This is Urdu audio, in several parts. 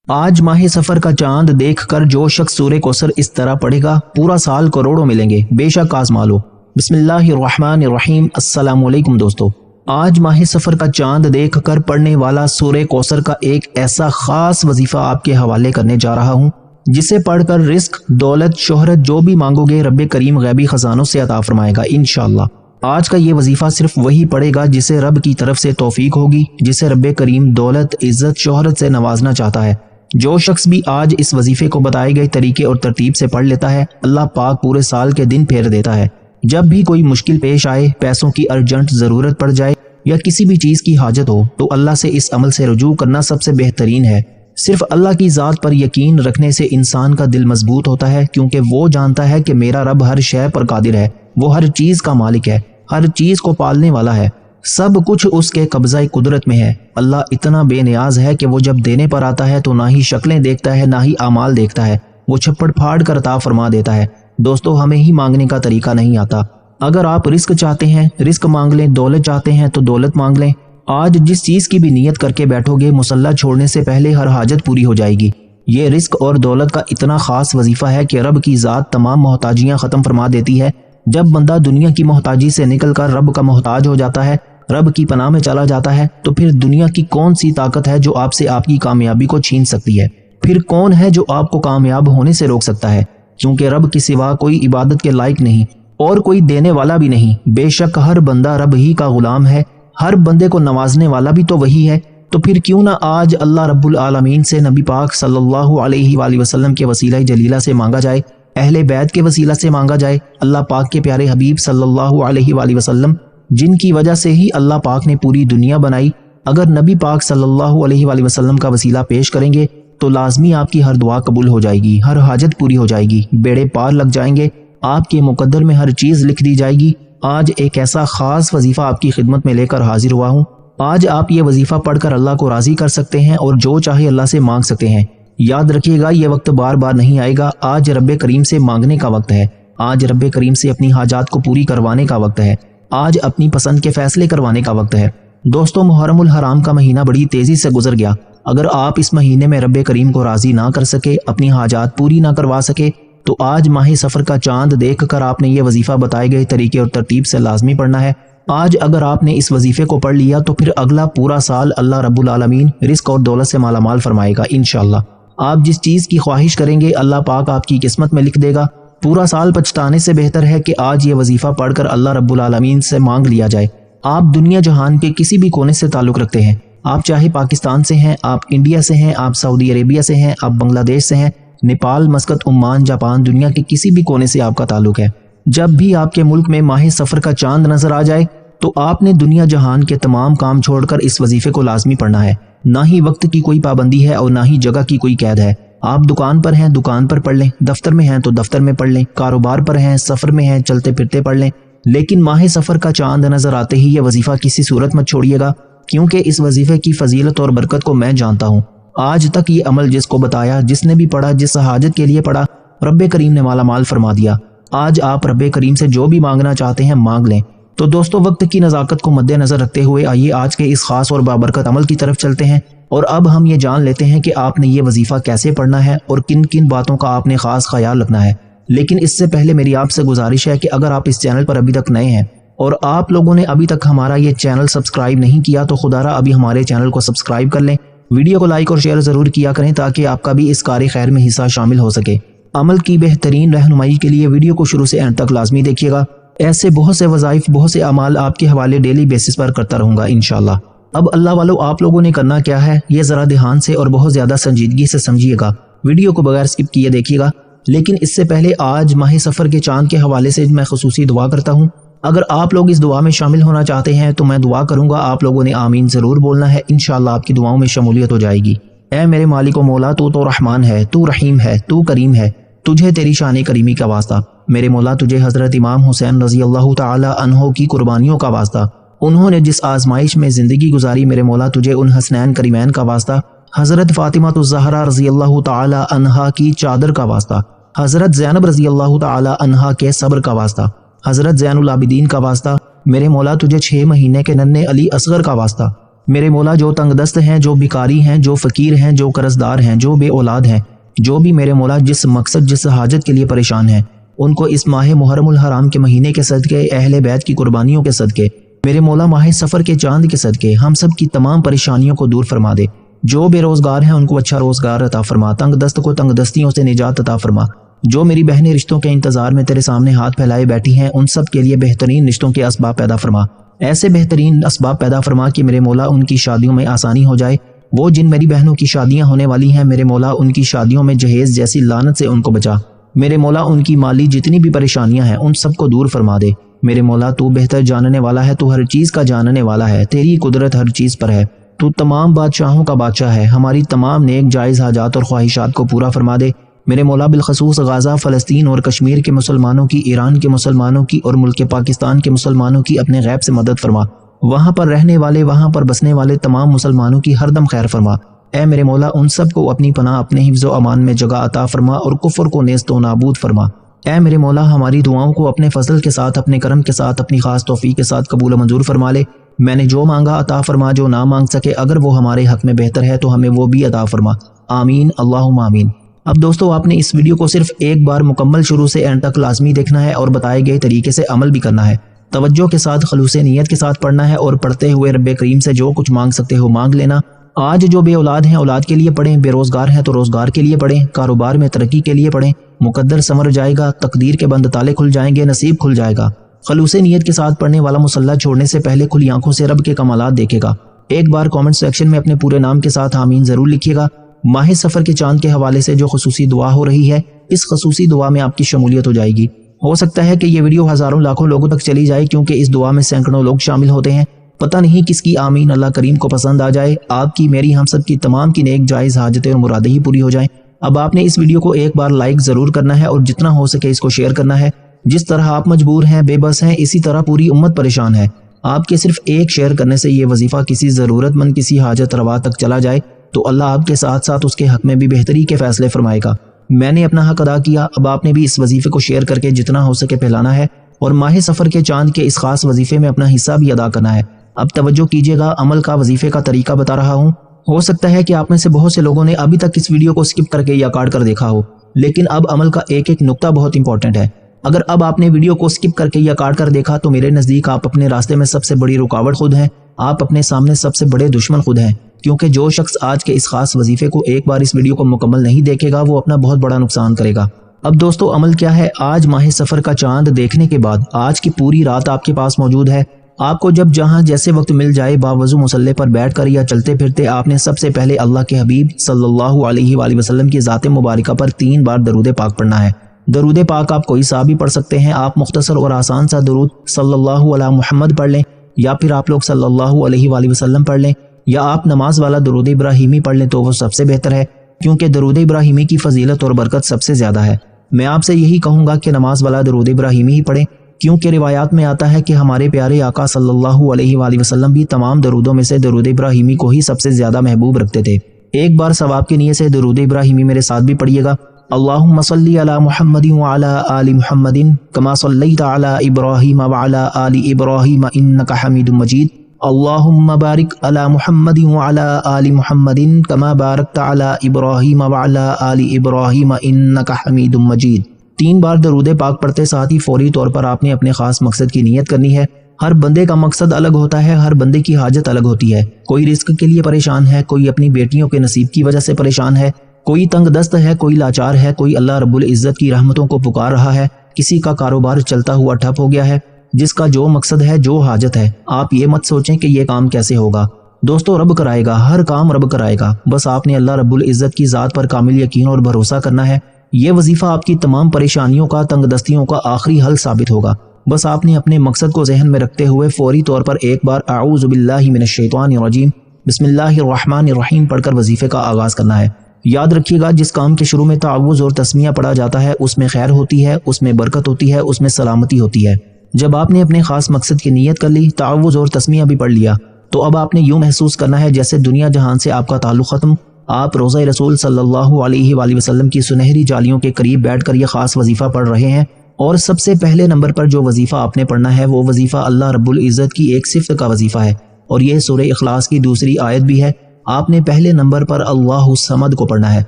آج ماہ سفر کا چاند دیکھ کر جو شخص سورہ کوثر اس طرح پڑھے گا پورا سال کروڑوں ملیں گے، بے شک آزما لو۔ بسم اللہ الرحمن الرحیم۔ السلام علیکم دوستو، آج ماہ سفر کا چاند دیکھ کر پڑھنے والا سورہ کوثر کا ایک ایسا خاص وظیفہ آپ کے حوالے کرنے جا رہا ہوں جسے پڑھ کر رزق، دولت، شہرت جو بھی مانگو گے رب کریم غیبی خزانوں سے عطا فرمائے گا انشاءاللہ۔ آج کا یہ وظیفہ صرف وہی پڑھے گا جسے رب کی طرف سے توفیق ہوگی، جسے رب کریم دولت، عزت، شہرت سے نوازنا چاہتا ہے۔ جو شخص بھی آج اس وظیفے کو بتائے گئے طریقے اور ترتیب سے پڑھ لیتا ہے، اللہ پاک پورے سال کے دن پھیر دیتا ہے۔ جب بھی کوئی مشکل پیش آئے، پیسوں کی ارجنٹ ضرورت پڑ جائے یا کسی بھی چیز کی حاجت ہو تو اللہ سے اس عمل سے رجوع کرنا سب سے بہترین ہے۔ صرف اللہ کی ذات پر یقین رکھنے سے انسان کا دل مضبوط ہوتا ہے، کیونکہ وہ جانتا ہے کہ میرا رب ہر شے پر قادر ہے، وہ ہر چیز کا مالک ہے، ہر چیز کو پالنے والا ہے، سب کچھ اس کے قبضہ قدرت میں ہے۔ اللہ اتنا بے نیاز ہے کہ وہ جب دینے پر آتا ہے تو نہ ہی شکلیں دیکھتا ہے نہ ہی اعمال دیکھتا ہے، وہ چھپڑ پھاڑ کر عطا فرما دیتا ہے۔ دوستو، ہمیں ہی مانگنے کا طریقہ نہیں آتا۔ اگر آپ رزق چاہتے ہیں رزق مانگ لیں، دولت چاہتے ہیں تو دولت مانگ لیں۔ آج جس چیز کی بھی نیت کر کے بیٹھو گے، مصلی چھوڑنے سے پہلے ہر حاجت پوری ہو جائے گی۔ یہ رزق اور دولت کا اتنا خاص وظیفہ ہے کہ رب کی ذات تمام محتاجیاں ختم فرما دیتی ہے۔ جب بندہ دنیا کی محتاجی سے نکل کر رب کا محتاج ہو جاتا ہے، رب کی پناہ میں چلا جاتا ہے، تو پھر دنیا کی کون سی طاقت ہے جو آپ سے آپ کی کامیابی کو چھین سکتی ہے؟ پھر کون ہے جو آپ کو کامیاب ہونے سے روک سکتا ہے؟ کیونکہ رب کے سوا کوئی عبادت کے لائق نہیں اور کوئی دینے والا بھی نہیں۔ بے شک ہر بندہ رب ہی کا غلام ہے، ہر بندے کو نوازنے والا بھی تو وہی ہے۔ تو پھر کیوں نہ آج اللہ رب العالمین سے نبی پاک صلی اللہ علیہ وآلہ وسلم کے وسیلہ جلیلہ سے مانگا جائے، اہل بیت کے وسیلہ سے مانگا جائے، اللہ پاک کے پیارے حبیب صلی اللہ علیہ وآلہ وسلم جن کی وجہ سے ہی اللہ پاک نے پوری دنیا بنائی۔ اگر نبی پاک صلی اللہ علیہ وآلہ وسلم کا وسیلہ پیش کریں گے تو لازمی آپ کی ہر دعا قبول ہو جائے گی، ہر حاجت پوری ہو جائے گی، بیڑے پار لگ جائیں گے، آپ کے مقدر میں ہر چیز لکھ دی جائے گی۔ آج ایک ایسا خاص وظیفہ آپ کی خدمت میں لے کر حاضر ہوا ہوں۔ آج آپ یہ وظیفہ پڑھ کر اللہ کو راضی کر سکتے ہیں اور جو چاہے اللہ سے مانگ سکتے ہیں۔ یاد رکھیے گا، یہ وقت بار بار نہیں آئے گا۔ آج رب کریم سے مانگنے کا وقت ہے، آج رب کریم سے اپنی حاجات کو پوری کروانے کا وقت ہے، آج اپنی پسند کے فیصلے کروانے کا وقت ہے۔ دوستو، محرم الحرام کا مہینہ بڑی تیزی سے گزر گیا۔ اگر آپ اس مہینے میں رب کریم کو راضی نہ کر سکے، اپنی حاجات پوری نہ کروا سکے، تو آج ماہ سفر کا چاند دیکھ کر آپ نے یہ وظیفہ بتائے گئے طریقے اور ترتیب سے لازمی پڑھنا ہے۔ آج اگر آپ نے اس وظیفے کو پڑھ لیا تو پھر اگلا پورا سال اللہ رب العالمین رزق اور دولت سے مالا مال فرمائے گا انشاءاللہ۔ آپ جس چیز کی خواہش کریں گے اللہ پاک آپ کی قسمت میں لکھ دے گا۔ پورا سال پچھتانے سے بہتر ہے کہ آج یہ وظیفہ پڑھ کر اللہ رب العالمین سے مانگ لیا جائے۔ آپ دنیا جہان کے کسی بھی کونے سے تعلق رکھتے ہیں، آپ چاہے پاکستان سے ہیں، آپ انڈیا سے ہیں، آپ سعودی عربیہ سے ہیں، آپ بنگلہ دیش سے ہیں، نیپال، مسقط، عمان، جاپان، دنیا کے کسی بھی کونے سے آپ کا تعلق ہے، جب بھی آپ کے ملک میں ماہ سفر کا چاند نظر آ جائے تو آپ نے دنیا جہان کے تمام کام چھوڑ کر اس وظیفے کو لازمی پڑھنا ہے۔ نہ ہی وقت کی کوئی پابندی ہے اور نہ ہی جگہ کی کوئی قید ہے۔ آپ دکان پر ہیں، دکان پر پڑھ لیں، دفتر میں ہیں تو دفتر میں پڑھ لیں، کاروبار پر ہیں، سفر میں ہیں، چلتے پھرتے پڑھ لیں، لیکن ماہ سفر کا چاند نظر آتے ہی یہ وظیفہ کسی صورت مت چھوڑیے گا، کیونکہ اس وظیفے کی فضیلت اور برکت کو میں جانتا ہوں۔ آج تک یہ عمل جس کو بتایا، جس نے بھی پڑھا، جس حاجت کے لیے پڑھا، رب کریم نے مالا مال فرما دیا۔ آج آپ رب کریم سے جو بھی مانگنا چاہتے ہیں مانگ لیں۔ تو دوستو، وقت کی نزاکت کو مد نظر رکھتے ہوئے آئیے آج کے اس خاص اور بابرکت عمل کی طرف چلتے ہیں، اور اب ہم یہ جان لیتے ہیں کہ آپ نے یہ وظیفہ کیسے پڑھنا ہے اور کن کن باتوں کا آپ نے خاص خیال رکھنا ہے۔ لیکن اس سے پہلے میری آپ سے گزارش ہے کہ اگر آپ اس چینل پر ابھی تک نئے ہیں اور آپ لوگوں نے ابھی تک ہمارا یہ چینل سبسکرائب نہیں کیا تو خدا را ابھی ہمارے چینل کو سبسکرائب کر لیں، ویڈیو کو لائک اور شیئر ضرور کیا کریں تاکہ آپ کا بھی اس کار خیر میں حصہ شامل ہو سکے۔ عمل کی بہترین رہنمائی کے لیے ویڈیو کو شروع سے اینڈ تک لازمی دیکھیے گا۔ ایسے بہت سے وظائف، بہت سے اعمال آپ کے حوالے ڈیلی بیسس پر کرتا رہوں گا انشاءاللہ۔ اب اللہ والو، آپ لوگوں نے کرنا کیا ہے یہ ذرا دھیان سے اور بہت زیادہ سنجیدگی سے سمجھیے گا، ویڈیو کو بغیر سکپ کیے دیکھیے گا۔ لیکن اس سے پہلے آج ماہ سفر کے چاند کے حوالے سے میں خصوصی دعا کرتا ہوں۔ اگر آپ لوگ اس دعا میں شامل ہونا چاہتے ہیں تو میں دعا کروں گا، آپ لوگوں نے آمین ضرور بولنا ہے، انشاءاللہ آپ کی دعاؤں میں شمولیت ہو جائے گی۔ اے میرے مالک و مولا، تو رحمان ہے، تو رحیم ہے، تو کریم ہے، تجھے تیری شان کریمی کا واسطہ۔ میرے مولا، تجھے حضرت امام حسین رضی اللہ تعالی عنہ کی قربانیوں کا واسطہ، انہوں نے جس آزمائش میں زندگی گزاری، میرے مولا تجھے ان حسنین کریمین کا واسطہ، حضرت فاطمہ الزہرا رضی اللہ تعالی عنہا کی چادر کا واسطہ، حضرت زینب رضی اللہ تعالی عنہا کے صبر کا واسطہ، حضرت زین العابدین کا واسطہ، میرے مولا تجھے 6 مہینے کے ننھے علی اصغر کا واسطہ، میرے مولا جو تنگ دست ہیں، جو بیکاری ہیں، جو فقیر ہیں، جو قرضدار ہیں، جو بے اولاد ہیں، جو بھی میرے مولا جس مقصد جس حاجت کے لیے پریشان ہیں، ان کو اس ماہ محرم الحرام کے مہینے کے صدقے، اہل بیت کی قربانیوں کے صدقے، میرے مولا ماہ سفر کے چاند کے صدقے ہم سب کی تمام پریشانیوں کو دور فرما دے۔ جو بے روزگار ہیں ان کو اچھا روزگار عطا فرما، تنگ دست کو تنگ دستیوں سے نجات عطا فرما۔ جو میری بہنیں رشتوں کے انتظار میں تیرے سامنے ہاتھ پھیلائے بیٹھی ہیں، ان سب کے لیے بہترین رشتوں کے اسباب پیدا فرما، ایسے بہترین اسباب پیدا فرما کہ میرے مولا ان کی شادیوں میں آسانی ہو جائے۔ وہ جن میری بہنوں کی شادیاں ہونے والی ہیں، میرے مولا ان کی شادیوں میں جہیز جیسی لعنت سے ان کو بچا۔ میرے مولا ان کی مالی جتنی بھی پریشانیاں ہیں ان سب کو دور فرما دے۔ میرے مولا تو بہتر جاننے والا ہے، تو ہر چیز کا جاننے والا ہے، تیری قدرت ہر چیز پر ہے، تو تمام بادشاہوں کا بادشاہ ہے۔ ہماری تمام نیک جائز حاجات اور خواہشات کو پورا فرما دے۔ میرے مولا بالخصوص غزہ، فلسطین اور کشمیر کے مسلمانوں کی، ایران کے مسلمانوں کی اور ملک پاکستان کے مسلمانوں کی اپنے غیب سے مدد فرما۔ وہاں پر رہنے والے، وہاں پر بسنے والے تمام مسلمانوں کی ہر دم خیر فرما۔ اے میرے مولا ان سب کو اپنی پناہ، اپنے حفظ و امان میں جگہ عطا فرما اور کفر کو نیست و نابود فرما۔ اے میرے مولا ہماری دعاؤں کو اپنے فضل کے ساتھ، اپنے کرم کے ساتھ، اپنی خاص توفیق کے ساتھ قبول و منظور فرما لے۔ میں نے جو مانگا عطا فرما، جو نہ مانگ سکے اگر وہ ہمارے حق میں بہتر ہے تو ہمیں وہ بھی عطا فرما۔ آمین اللہم آمین۔ اب دوستو آپ نے اس ویڈیو کو صرف ایک بار مکمل شروع سے اینڈ تک لازمی دیکھنا ہے اور بتائے گئے طریقے سے عمل بھی کرنا ہے۔ توجہ کے ساتھ، خلوص نیت کے ساتھ پڑھنا ہے اور پڑھتے ہوئے رب کریم سے جو کچھ مانگ سکتے ہو مانگ لینا۔ آج جو بے اولاد ہیں اولاد کے لیے پڑھیں، بے روزگار ہیں تو روزگار کے لیے پڑھیں، کاروبار میں ترقی کے لیے پڑھیں، مقدر سمر جائے گا، تقدیر کے بند تالے کھل جائیں گے، نصیب کھل جائے گا۔ خلوص نیت کے ساتھ پڑھنے والا مصلی چھوڑنے سے پہلے کھلی آنکھوں سے رب کے کمالات دیکھے گا۔ ایک بار کامنٹ سیکشن میں اپنے پورے نام کے ساتھ آمین ضرور لکھیے گا۔ ماہ سفر کے چاند کے حوالے سے جو خصوصی دعا ہو رہی ہے، اس خصوصی دعا میں آپ کی شمولیت ہو جائے گی۔ ہو سکتا ہے کہ یہ ویڈیو ہزاروں لاکھوں لوگوں تک چلی جائے، کیونکہ اس دعا میں سینکڑوں لوگ شامل ہوتے ہیں۔ پتہ نہیں کس کی آمین اللہ کریم کو پسند آ جائے، آپ کی، میری، ہم سب کی تمام کی نیک جائز حاجتیں اور مرادیں ہی پوری ہو جائیں۔ اب آپ نے اس ویڈیو کو ایک بار لائک ضرور کرنا ہے اور جتنا ہو سکے اس کو شیئر کرنا ہے۔ جس طرح آپ مجبور ہیں، بے بس ہیں، اسی طرح پوری امت پریشان ہے۔ آپ کے صرف ایک شیئر کرنے سے یہ وظیفہ کسی ضرورت مند، کسی حاجت روا تک چلا جائے تو اللہ آپ کے ساتھ ساتھ اس کے حق میں بھی بہتری کے فیصلے فرمائے گا۔ میں نے اپنا حق ادا کیا، اب آپ نے بھی اس وظیفے کو شیئر کر کے جتنا ہو سکے پھیلانا ہے اور ماہ سفر کے چاند کے اس خاص وظیفے میں اپنا حصہ بھی ادا کرنا ہے۔ اب توجہ کیجیے گا، عمل کا وظیفے کا طریقہ بتا رہا ہوں۔ ہو سکتا ہے کہ آپ میں سے بہت سے لوگوں نے ابھی تک اس ویڈیو کو سکپ کر کے یا کاٹ کر دیکھا ہو، لیکن اب عمل کا ایک ایک نقطہ بہت امپورٹنٹ ہے۔ اگر اب آپ نے ویڈیو کو سکپ کر کے یا کاٹ کر دیکھا تو میرے نزدیک آپ اپنے راستے میں سب سے بڑی رکاوٹ خود ہیں، آپ اپنے سامنے سب سے بڑے دشمن خود ہیں، کیونکہ جو شخص آج کے اس خاص وظیفے کو ایک بار اس ویڈیو کو مکمل نہیں دیکھے گا وہ اپنا بہت بڑا نقصان کرے گا۔ اب دوستو عمل کیا ہے؟ آج ماہ سفر کا چاند دیکھنے کے بعد آج کی پوری رات آپ کے پاس موجود ہے۔ آپ کو جب جہاں جیسے وقت مل جائے، باوضو مصلی پر بیٹھ کر یا چلتے پھرتے، آپ نے سب سے پہلے اللہ کے حبیب صلی اللہ علیہ وآلہ وسلم کی ذات مبارکہ پر 3 بار درود پاک پڑھنا ہے۔ درود پاک آپ کوئی سا بھی پڑھ سکتے ہیں، آپ مختصر اور آسان سا درود صلی اللہ علی محمد پڑھ لیں، یا پھر آپ لوگ صلی اللہ علیہ وآلہ وسلم پڑھ لیں، یا آپ نماز والا درود ابراہیمی پڑھ لیں تو وہ سب سے بہتر ہے، کیونکہ درود ابراہیمی کی فضیلت اور برکت سب سے زیادہ ہے۔ میں آپ سے یہی کہوں گا کہ نماز والا درود ابراہیمی ہی پڑھیں، کیونکہ روایات میں آتا ہے کہ ہمارے پیارے آقا صلی اللہ علیہ وآلہ وسلم بھی تمام درودوں میں سے درود ابراہیمی کو ہی سب سے زیادہ محبوب رکھتے تھے۔ ایک بار ثواب کی نیت سے درود ابراہیمی میرے ساتھ بھی پڑھیے گا۔ اللہم صلی علی محمد وعلی آل محمد کما صلیت علی ابراہیم وعلی آل ابراہیم انک حمید مجید۔ اللہم بارک علی محمد وعلی آل محمد کما بارکت علی ابراہیم وعلی آل ابراہیم انک حمید مجید۔ 3 بار درود پاک پڑھتے ساتھ ہی فوری طور پر آپ نے اپنے خاص مقصد کی نیت کرنی ہے۔ ہر بندے کا مقصد الگ ہوتا ہے، ہر بندے کی حاجت الگ ہوتی ہے۔ کوئی رزق کے لیے پریشان ہے، کوئی اپنی بیٹیوں کے نصیب کی وجہ سے پریشان ہے، کوئی تنگ دست ہے، کوئی لاچار ہے، کوئی اللہ رب العزت کی رحمتوں کو پکار رہا ہے، کسی کا کاروبار چلتا ہوا ٹھپ ہو گیا ہے۔ جس کا جو مقصد ہے، جو حاجت ہے، آپ یہ مت سوچیں کہ یہ کام کیسے ہوگا۔ دوستو رب کرائے گا، ہر کام رب کرائے گا، بس آپ نے اللہ رب العزت کی ذات پر کامل یقین اور بھروسہ کرنا ہے۔ یہ وظیفہ آپ کی تمام پریشانیوں کا، تنگ دستیوں کا آخری حل ثابت ہوگا۔ بس آپ نے اپنے مقصد کو ذہن میں رکھتے ہوئے فوری طور پر ایک بار اعوذ باللہ من الشیطان الرجیم بسم اللہ الرحمن الرحیم پڑھ کر وظیفے کا آغاز کرنا ہے۔ یاد رکھیے گا، جس کام کے شروع میں تعوذ اور تسمیہ پڑھا جاتا ہے اس میں خیر ہوتی ہے، اس میں برکت ہوتی ہے، اس میں سلامتی ہوتی ہے۔ جب آپ نے اپنے خاص مقصد کی نیت کر لی، تعوذ اور تسمیہ بھی پڑھ لیا، تو اب آپ نے یوں محسوس کرنا ہے جیسے دنیا جہان سے آپ کا تعلق ختم، آپ روضہ رسول صلی اللہ علیہ وآلہ وسلم کی سنہری جالیوں کے قریب بیٹھ کر یہ خاص وظیفہ پڑھ رہے ہیں۔ اور سب سے پہلے نمبر پر جو وظیفہ آپ نے پڑھنا ہے وہ وظیفہ اللہ رب العزت کی ایک صفت کا وظیفہ ہے۔ اور یہ سورہ اخلاص کی دوسری آیت بھی ہے۔ آپ نے پہلے نمبر پر اللہ الصمد کو پڑھنا ہے۔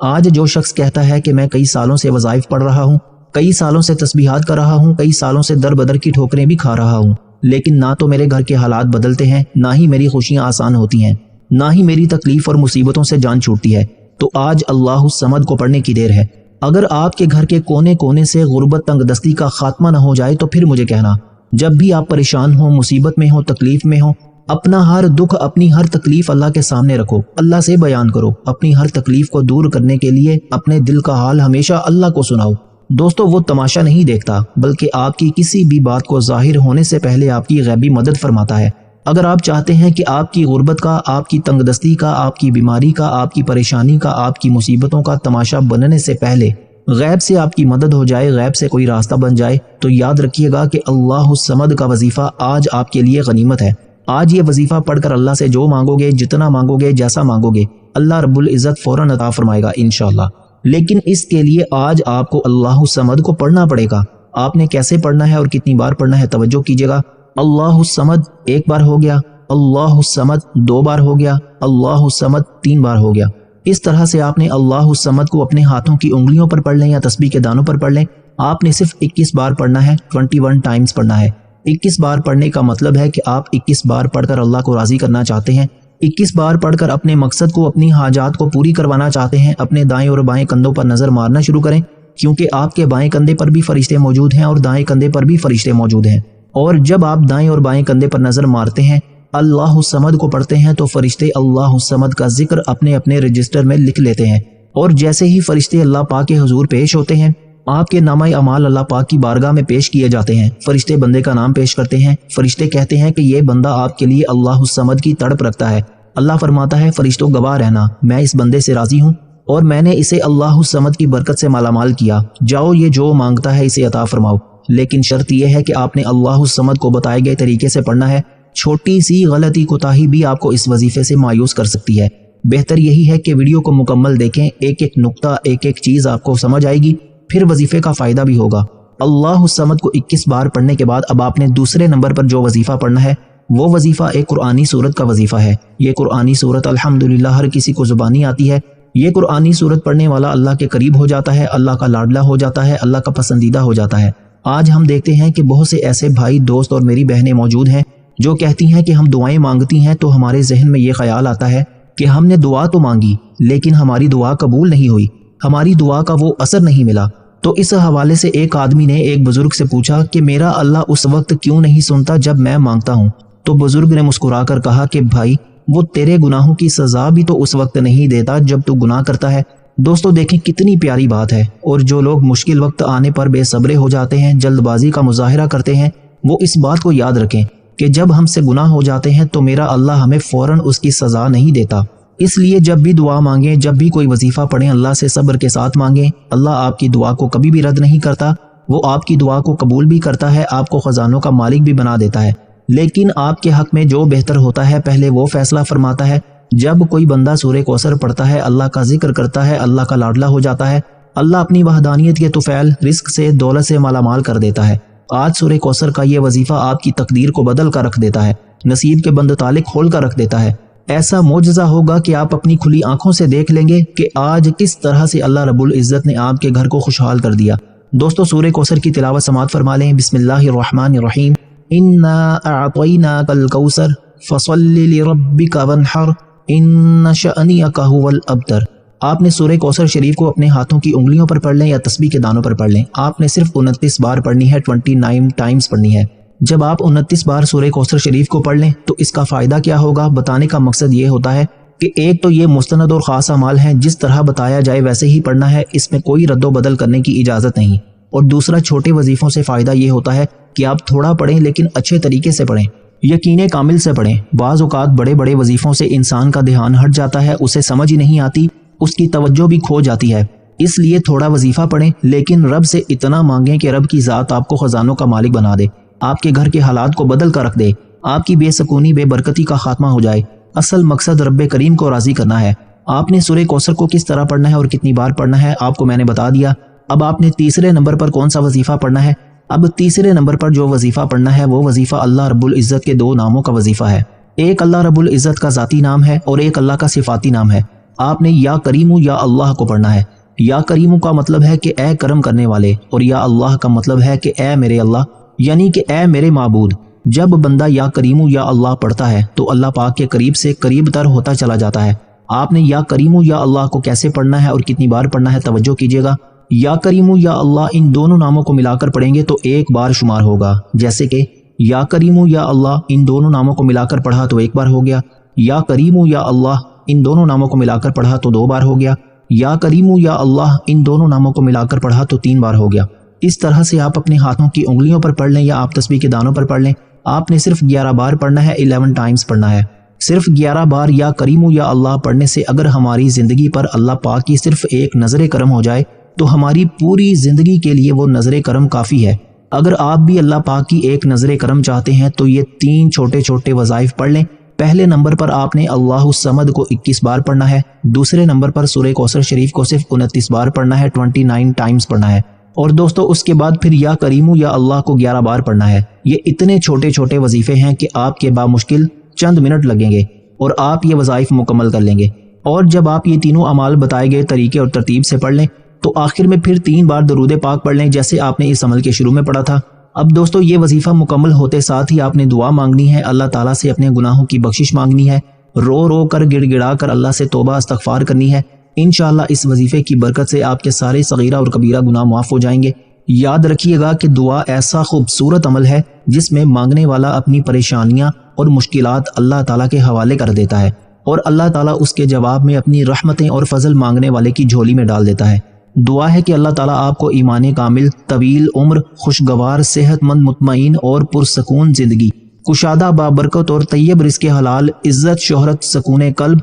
آج جو شخص کہتا ہے کہ میں کئی سالوں سے وظائف پڑھ رہا ہوں، کئی سالوں سے تسبیحات کر رہا ہوں، کئی سالوں سے در بدر کی ٹھوکریں بھی کھا رہا ہوں، لیکن نہ تو میرے گھر کے حالات بدلتے ہیں، نہ ہی میری خوشیاں آسان ہوتی ہیں، نہ ہی میری تکلیف اور مصیبتوں سے جان چھوٹتی ہے، تو آج اللہ الصمد کو پڑھنے کی دیر ہے۔ اگر آپ کے گھر کے کونے کونے سے غربت تنگ دستی کا خاتمہ نہ ہو جائے تو پھر مجھے کہنا۔ جب بھی آپ پریشان ہوں، مصیبت میں ہوں، تکلیف میں ہوں، اپنا ہر دکھ، اپنی ہر تکلیف اللہ کے سامنے رکھو، اللہ سے بیان کرو، اپنی ہر تکلیف کو دور کرنے کے لیے اپنے دل کا حال ہمیشہ اللہ کو سناؤ۔ دوستو، وہ تماشا نہیں دیکھتا، بلکہ آپ کی کسی بھی بات کو ظاہر ہونے سے پہلے آپ کی غیبی مدد فرماتا ہے۔ اگر آپ چاہتے ہیں کہ آپ کی غربت کا، آپ کی تنگ دستی کا، آپ کی بیماری کا، آپ کی پریشانی کا، آپ کی مصیبتوں کا تماشا بننے سے پہلے غیب سے آپ کی مدد ہو جائے، غیب سے کوئی راستہ بن جائے، تو یاد رکھیے گا کہ اللہ الصمد کا وظیفہ آج آپ کے لیے غنیمت ہے۔ آج یہ وظیفہ پڑھ کر اللہ سے جو مانگو گے، جتنا مانگو گے، جیسا مانگو گے، اللہ رب العزت فوراً عطا فرمائے گا انشاءاللہ۔ لیکن اس کے لیے آج آپ کو اللہ الصمد کو پڑھنا پڑے گا۔ آپ نے کیسے پڑھنا ہے اور کتنی بار پڑھنا ہے، توجہ کیجیے گا۔ اللہ الصمد ایک بار ہو گیا، اللہ الصمد دو بار ہو گیا، اللہ الصمد تین بار ہو گیا۔ اس طرح سے آپ نے اللہ الصمد کو اپنے ہاتھوں کی انگلیوں پر پڑھ لیں یا تسبیح کے دانوں پر پڑھ لیں۔ آپ نے صرف 21 بار پڑھنا ہے، 21 ٹائمز پڑھنا ہے۔ 21 بار پڑھنے کا مطلب ہے کہ آپ 21 بار پڑھ کر اللہ کو راضی کرنا چاہتے ہیں، 21 بار پڑھ کر اپنے مقصد کو، اپنی حاجات کو پوری کروانا چاہتے ہیں۔ اپنے دائیں اور بائیں کندھوں پر نظر مارنا شروع کریں، کیونکہ آپ کے بائیں کندھے پر بھی فرشتے موجود ہیں اور دائیں کندھے پر بھی فرشتے موجود ہیں۔ اور جب آپ دائیں اور بائیں کندھے پر نظر مارتے ہیں، اللہ الصمد کو پڑھتے ہیں، تو فرشتے اللہ الصمد کا ذکر اپنے اپنے رجسٹر میں لکھ لیتے ہیں، اور جیسے ہی فرشتے اللہ پاک کے حضور پیش ہوتے ہیں، آپ کے نامہ اعمال اللہ پاک کی بارگاہ میں پیش کیے جاتے ہیں۔ فرشتے بندے کا نام پیش کرتے ہیں، فرشتے کہتے ہیں کہ یہ بندہ آپ کے لیے اللہ الصمد کی تڑپ رکھتا ہے۔ اللہ فرماتا ہے، فرشتوں گواہ رہنا، میں اس بندے سے راضی ہوں اور میں نے اسے اللہ الصمد کی برکت سے مالا مال کیا، جاؤ یہ جو مانگتا ہے اسے عطا فرماؤ۔ لیکن شرط یہ ہے کہ آپ نے اللہ الصمد کو بتائے گئے طریقے سے پڑھنا ہے۔ چھوٹی سی غلطی کوتاہی بھی آپ کو اس وظیفے سے مایوس کر سکتی ہے۔ بہتر یہی ہے کہ ویڈیو کو مکمل دیکھیں، ایک ایک نقطہ، ایک ایک چیز آپ کو سمجھ آئے گی، پھر وظیفے کا فائدہ بھی ہوگا۔ اللہ الصمد کو 21 بار پڑھنے کے بعد اب آپ نے دوسرے نمبر پر جو وظیفہ پڑھنا ہے، وہ وظیفہ ایک قرآنی سورت کا وظیفہ ہے۔ یہ قرآنی سورت الحمدللہ ہر کسی کو زبانی آتی ہے۔ یہ قرآنی سورت پڑھنے والا اللہ کے قریب ہو جاتا ہے، اللہ کا لاڈلا ہو جاتا ہے، اللہ کا پسندیدہ ہو جاتا ہے۔ آج ہم دیکھتے ہیں کہ بہت سے ایسے بھائی، دوست اور میری بہنیں موجود ہیں جو کہتی ہیں کہ ہم دعائیں مانگتی ہیں تو ہمارے ذہن میں یہ خیال آتا ہے کہ ہم نے دعا تو مانگی لیکن ہماری دعا قبول نہیں ہوئی، ہماری دعا کا وہ اثر نہیں ملا۔ تو اس حوالے سے ایک آدمی نے ایک بزرگ سے پوچھا کہ میرا اللہ اس وقت کیوں نہیں سنتا جب میں مانگتا ہوں؟ تو بزرگ نے مسکرا کر کہا کہ بھائی، وہ تیرے گناہوں کی سزا بھی تو اس وقت نہیں دیتا جب تو گناہ کرتا ہے۔ دوستو دیکھیں کتنی پیاری بات ہے، اور جو لوگ مشکل وقت آنے پر بے صبرے ہو جاتے ہیں، جلد بازی کا مظاہرہ کرتے ہیں، وہ اس بات کو یاد رکھیں کہ جب ہم سے گناہ ہو جاتے ہیں تو میرا اللہ ہمیں فوراً اس کی سزا نہیں دیتا۔ اس لیے جب بھی دعا مانگیں، جب بھی کوئی وظیفہ پڑھیں، اللہ سے صبر کے ساتھ مانگیں۔ اللہ آپ کی دعا کو کبھی بھی رد نہیں کرتا، وہ آپ کی دعا کو قبول بھی کرتا ہے، آپ کو خزانوں کا مالک بھی بنا دیتا ہے۔ لیکن آپ کے حق میں جو بہتر ہوتا ہے پہلے وہ فیصلہ فرماتا ہے۔ جب کوئی بندہ سورہ کوثر پڑھتا ہے، اللہ کا ذکر کرتا ہے، اللہ کا لاڈلا ہو جاتا ہے، اللہ اپنی وحدانیت کے طفیل رزق سے، دولت سے مالا مال کر دیتا ہے۔ آج سورہ کوثر کا یہ وظیفہ آپ کی تقدیر کو بدل کر رکھ دیتا ہے، نصیب کے بند تالک کھول کر رکھ دیتا ہے۔ ایسا معجزہ ہوگا کہ آپ اپنی کھلی آنکھوں سے دیکھ لیں گے کہ آج کس طرح سے اللہ رب العزت نے آپ کے گھر کو خوشحال کر دیا۔ دوستو سورہ کوثر کی تلاوت سماعت فرما لیں۔ بسم اللہ الرحمن الرحیم۔ انا اعطیناک الکوثر فصل لربک وانحر ان شأنک ھو الابتر۔ آپ نے سورہ کوثر شریف کو اپنے ہاتھوں کی انگلیوں پر پڑھ لیں یا تسبیح کے دانوں پر پڑھ لیں۔ آپ نے صرف 29 بار پڑھنی ہے، 29 ٹائمز پڑھنی ہے۔ جب آپ 29 بار سورہ کوثر شریف کو پڑھ لیں تو اس کا فائدہ کیا ہوگا؟ بتانے کا مقصد یہ ہوتا ہے کہ ایک تو یہ مستند اور خاص اعمال ہیں، جس طرح بتایا جائے ویسے ہی پڑھنا ہے، اس میں کوئی رد و بدل کرنے کی اجازت نہیں۔ اور دوسرا چھوٹے وظیفوں سے فائدہ یہ ہوتا ہے کہ آپ تھوڑا پڑھیں لیکن اچھے طریقے سے پڑھیں، یقین کامل سے پڑھیں۔ بعض اوقات بڑے بڑے وظیفوں سے انسان کا دھیان ہٹ جاتا ہے، اسے سمجھ ہی نہیں آتی، اس کی توجہ بھی کھو جاتی ہے۔ اس لیے تھوڑا وظیفہ پڑھیں لیکن رب سے اتنا مانگیں کہ رب کی ذات آپ کو خزانوں کا مالک بنا دے، آپ کے گھر کے حالات کو بدل کر رکھ دے، آپ کی بے سکونی، بے برکتی کا خاتمہ ہو جائے۔ اصل مقصد رب کریم کو راضی کرنا ہے۔ آپ نے سورہ کوثر کو کس طرح پڑھنا ہے اور کتنی بار پڑھنا ہے آپ کو میں نے بتا دیا۔ اب آپ نے تیسرے نمبر پر کون سا وظیفہ پڑھنا ہے؟ اب تیسرے نمبر پر جو وظیفہ پڑھنا ہے وہ وظیفہ اللہ رب العزت کے 2 ناموں کا وظیفہ ہے۔ ایک اللہ رب العزت کا ذاتی نام ہے اور ایک اللہ کا صفاتی نام ہے۔ آپ نے یا کریمو یا اللہ کو پڑھنا ہے۔ یا کریمو کا مطلب ہے کہ اے کرم کرنے والے، اور یا اللہ کا مطلب ہے کہ اے میرے اللہ، یعنی کہ اے میرے معبود۔ جب بندہ یا کریمو یا اللہ پڑھتا ہے تو اللہ پاک کے قریب سے قریب تر ہوتا چلا جاتا ہے۔ آپ نے یا کریمو یا اللہ کو کیسے پڑھنا ہے اور کتنی بار پڑھنا ہے، توجہ کیجیے گا۔ یا کریمو یا اللہ ان دونوں ناموں کو ملا کر پڑھیں گے تو ایک بار شمار ہوگا، جیسے کہ یا کریمو یا اللہ ان دونوں ناموں کو ملا کر پڑھا تو ایک بار ہو گیا، یا کریمو یا اللہ ان دونوں ناموں کو ملا کر پڑھا تو 2 بار ہو گیا، یا کریمو یا اللہ ان دونوں ناموں کو ملا کر پڑھا تو 3 بار ہو گیا۔ اس طرح سے آپ اپنے ہاتھوں کی انگلیوں پر پڑھ لیں یا آپ تسبیح کے دانوں پر پڑھ لیں۔ آپ نے صرف 11 بار پڑھنا ہے، 11 ٹائمز پڑھنا ہے۔ صرف 11 بار یا کریمو یا اللہ پڑھنے سے اگر ہماری زندگی پر اللہ پاک کی صرف ایک نظر کرم ہو جائے تو ہماری پوری زندگی کے لیے وہ نظر کرم کافی ہے۔ اگر آپ بھی اللہ پاک کی ایک نظر کرم چاہتے ہیں تو یہ 3 چھوٹے چھوٹے وظائف پڑھ لیں۔ پہلے نمبر پر آپ نے اللہ الصمد کو 21 بار پڑھنا ہے۔ دوسرے نمبر پر سورہ کوثر شریف کو صرف 29 بار پڑھنا ہے، 29 ٹائمز پڑھنا ہے۔ اور دوستو اس کے بعد پھر یا کریمو یا اللہ کو 11 بار پڑھنا ہے۔ یہ اتنے چھوٹے چھوٹے وظیفے ہیں کہ آپ کے بامشکل چند منٹ لگیں گے اور آپ یہ وظائف مکمل کر لیں گے۔ اور جب آپ یہ تینوں اعمال بتائے گئے طریقے اور ترتیب سے پڑھ لیں تو آخر میں پھر 3 بار درود پاک پڑھ لیں، جیسے آپ نے اس عمل کے شروع میں پڑھا تھا۔ اب دوستو یہ وظیفہ مکمل ہوتے ساتھ ہی آپ نے دعا مانگنی ہے، اللہ تعالیٰ سے اپنے گناہوں کی بخشش مانگنی ہے، رو رو کر گڑ گڑا کر اللہ سے توبہ استغفار کرنی ہے۔ انشاءاللہ اس وظیفے کی برکت سے آپ کے سارے صغیرہ اور کبیرہ گناہ معاف ہو جائیں گے۔ یاد رکھیے گا کہ دعا ایسا خوبصورت عمل ہے جس میں مانگنے والا اپنی پریشانیاں اور مشکلات اللہ تعالیٰ کے حوالے کر دیتا ہے اور اللہ تعالیٰ اس کے جواب میں اپنی رحمتیں اور فضل مانگنے والے کی جھولی میں ڈال دیتا ہے۔ دعا ہے کہ اللہ تعالیٰ آپ کو ایمان کامل، طویل عمر، خوشگوار، صحت مند، مطمئن اور پرسکون زندگی، کشادہ بابرکت اور طیب رزق حلال، عزت، شہرت، سکون قلب،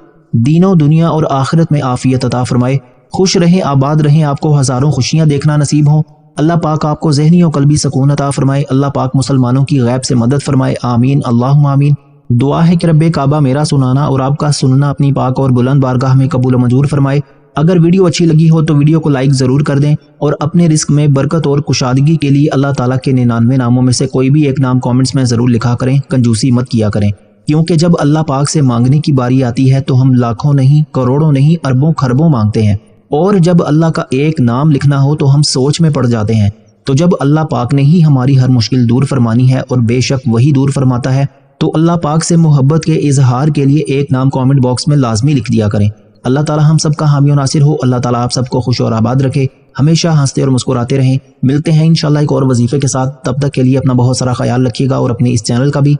دین و دنیا اور آخرت میں عافیت عطا فرمائے۔ خوش رہیں، آباد رہیں، آپ کو ہزاروں خوشیاں دیکھنا نصیب ہوں۔ اللہ پاک آپ کو ذہنی و قلبی سکون عطا فرمائے۔ اللہ پاک مسلمانوں کی غیب سے مدد فرمائے، آمین اللہم آمین۔ دعا ہے کہ رب کعبہ میرا سنانا اور آپ کا سننا اپنی پاک اور بلند بارگاہ میں قبول و منظور فرمائے۔ اگر ویڈیو اچھی لگی ہو تو ویڈیو کو لائک ضرور کر دیں اور اپنے رزق میں برکت اور کشادگی کے لیے اللہ تعالیٰ کے 99 ناموں میں سے کوئی بھی ایک نام کامنٹس میں ضرور لکھا کریں، کنجوسی مت کیا کریں، کیونکہ جب اللہ پاک سے مانگنے کی باری آتی ہے تو ہم لاکھوں نہیں، کروڑوں نہیں، اربوں خربوں مانگتے ہیں، اور جب اللہ کا ایک نام لکھنا ہو تو ہم سوچ میں پڑ جاتے ہیں۔ تو جب اللہ پاک نے ہی ہماری ہر مشکل دور فرمانی ہے، اور بے شک وہی دور فرماتا ہے، تو اللہ پاک سے محبت کے اظہار کے لیے ایک نام کامنٹ باکس میں لازمی لکھ دیا کریں۔ اللہ تعالی ہم سب کا حامی و ناصر ہو۔ اللہ تعالی آپ سب کو خوش اور آباد رکھے، ہمیشہ ہنستے اور مسکراتے رہیں۔ ملتے ہیں انشاءاللہ ایک اور وظیفے کے ساتھ، تب تک کے لیے اپنا بہت سارا خیال رکھیے گا اور اپنے اس چینل کا بھی۔